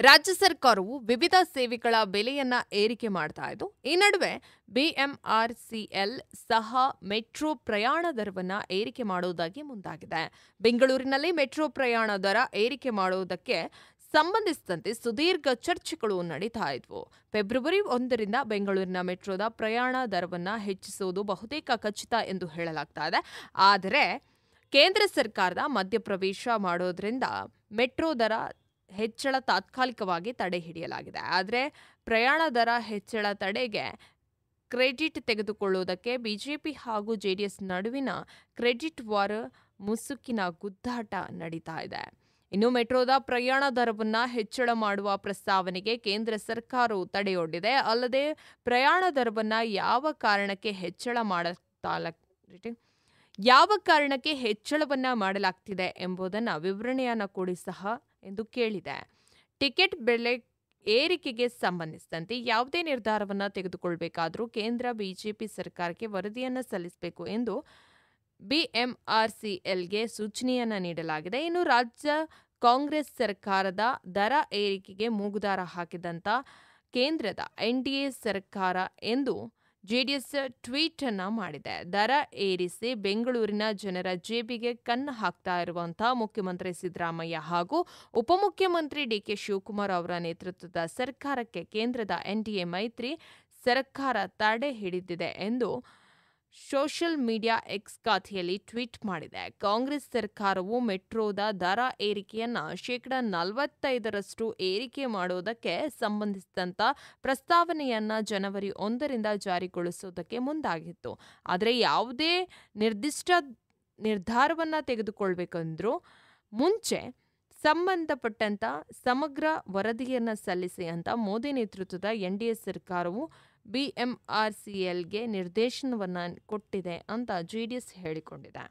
ರಾಜ್ಯ ಸರ್ಕಾರವು ವಿವಿಧ ಸೇವೆಗಳ ಬೆಲೆಯನ್ನ ಏರಿಕೆ ಮಾಡ್ತಾ ಇದ್ದು, ಈ ನಡುವೆ ಬಿಎಂಆರ್ಸಿಎಲ್ ಸಹ ಮೆಟ್ರೋ ಪ್ರಯಾಣ ದರವನ್ನ ಏರಿಕೆ ಮಾಡುವುದಾಗಿ ಮುಂದಾಗಿದೆ. ಬೆಂಗಳೂರಿನಲ್ಲಿ ಮೆಟ್ರೋ ಪ್ರಯಾಣ ದರ ಏರಿಕೆ ಮಾಡುವುದಕ್ಕೆ ಸಂಬಂಧಿಸಿದಂತೆ ಸುದೀರ್ಘ ಚರ್ಚೆಗಳು ನಡೀತಾ ಇದ್ವು. ಫೆಬ್ರವರಿ 1ರಿಂದ ಬೆಂಗಳೂರಿನ ಮೆಟ್ರೋದ ಪ್ರಯಾಣ ದರವನ್ನ ಹೆಚ್ಚಿಸುವುದು ಬಹುತೇಕ ಖಚಿತ ಎಂದು ಹೇಳಲಾಗ್ತಾ ಇದೆ. ಆದರೆ ಕೇಂದ್ರ ಸರ್ಕಾರದ ಮಧ್ಯಪ್ರವೇಶ ಮಾಡೋದ್ರಿಂದ ಮೆಟ್ರೋ ದರ ಹೆಚ್ಚಳ ತಾತ್ಕಾಲಿಕವಾಗಿ ತಡೆ ಹಿಡಿಯಲಾಗಿದೆ. ಆದರೆ ಪ್ರಯಾಣ ದರ ಹೆಚ್ಚಳ ತಡೆಗೆ ಕ್ರೆಡಿಟ್ ತೆಗೆದುಕೊಳ್ಳುವುದಕ್ಕೆ ಬಿಜೆಪಿ ಹಾಗೂ ಜೆಡಿಎಸ್ ನಡುವಿನ ಕ್ರೆಡಿಟ್ ವಾರ್ ಮುಸುಕಿನ ಗುದ್ದಾಟ ನಡೀತಾ ಇದೆ. ಇನ್ನು ಮೆಟ್ರೋದ ಪ್ರಯಾಣ ದರವನ್ನು ಹೆಚ್ಚಳ ಮಾಡುವ ಪ್ರಸ್ತಾವನೆಗೆ ಕೇಂದ್ರ ಸರ್ಕಾರವು ತಡೆಯೊಡ್ಡಿದೆ. ಅಲ್ಲದೆ ಪ್ರಯಾಣ ದರವನ್ನು ಯಾವ ಕಾರಣಕ್ಕೆ ಹೆಚ್ಚಳವನ್ನ ಮಾಡಲಾಗ್ತಿದೆ ಎಂಬುದನ್ನು ವಿವರಣೆಯನ್ನು ಕೊಡಿ ಸಹ ಎಂದು ಕೇಳಿದೆ. ಟಿಕೆಟ್ ಬೆಲೆ ಏರಿಕೆಗೆ ಸಂಬಂಧಿಸಿದಂತೆ ಯಾವುದೇ ನಿರ್ಧಾರವನ್ನು ತೆಗೆದುಕೊಳ್ಳಬೇಕಾದರೂ ಕೇಂದ್ರ ಬಿಜೆಪಿ ಸರ್ಕಾರಕ್ಕೆ ವರದಿಯನ್ನು ಸಲ್ಲಿಸಬೇಕು ಎಂದು ಬಿಎಂಆರ್ಸಿಎಲ್ಗೆ ಸೂಚನೆಯನ್ನು ನೀಡಲಾಗಿದೆ. ಇನ್ನು ರಾಜ್ಯ ಕಾಂಗ್ರೆಸ್ ಸರ್ಕಾರದ ದರ ಏರಿಕೆಗೆ ಮೂಗುದಾರ ಹಾಕಿದಂತ ಕೇಂದ್ರದ ಎನ್ಡಿಎ ಸರ್ಕಾರ ಎಂದು ಜೆಡಿಎಸ್ ಟ್ವೀಟ್ ಅನ್ನ ಮಾಡಿದೆ. ದರ ಏರಿಸಿ ಬೆಂಗಳೂರಿನ ಜನರ ಜೇಬಿಗೆ ಕಣ್ಣು ಹಾಕ್ತಾ ಇರುವಂತಹ ಮುಖ್ಯಮಂತ್ರಿ ಸಿದ್ದರಾಮಯ್ಯ ಹಾಗೂ ಉಪಮುಖ್ಯಮಂತ್ರಿ ಡಿಕೆ ಶಿವಕುಮಾರ್ ಅವರ ನೇತೃತ್ವದ ಸರ್ಕಾರಕ್ಕೆ ಕೇಂದ್ರದ ಎನ್ಡಿಎ ಮೈತ್ರಿ ಸರ್ಕಾರ ತಡೆ ಹಿಡಿದಿದೆ ಎಂದು ಸೋಷಿಯಲ್ ಮೀಡಿಯಾ ಎಕ್ಸ್ ಖಾತೆಯಲ್ಲಿ ಟ್ವೀಟ್ ಮಾಡಿದೆ. ಕಾಂಗ್ರೆಸ್ ಸರ್ಕಾರವು ಮೆಟ್ರೋದ ದರ ಏರಿಕೆಯನ್ನು 45% ಏರಿಕೆ ಮಾಡುವುದಕ್ಕೆ ಸಂಬಂಧಿಸಿದಂತ ಪ್ರಸ್ತಾವನೆಯನ್ನ ಜನವರಿ 1ರಿಂದ ಜಾರಿಗೊಳಿಸುವುದಕ್ಕೆ ಮುಂದಾಗಿತ್ತು. ಆದರೆ ಯಾವುದೇ ನಿರ್ದಿಷ್ಟ ನಿರ್ಧಾರವನ್ನು ತೆಗೆದುಕೊಳ್ಳಬೇಕೆಂದರೂ ಮುಂಚೆ ಸಂಬಂಧಪಟ್ಟಂತ ಸಮಗ್ರ ವರದಿಯನ್ನು ಸಲ್ಲಿಸಿ ಅಂತ ಮೋದಿ ನೇತೃತ್ವದ ಎನ್ಡಿಎ ಸರ್ಕಾರವು ಬಿಎಂಆರ್ಸಿಎಲ್ಗೆ ನಿರ್ದೇಶನವನ್ನು ಕೊಟ್ಟಿದೆ ಅಂತ ಜೆಡಿಎಸ್ ಹೇಳಿಕೊಂಡಿದೆ.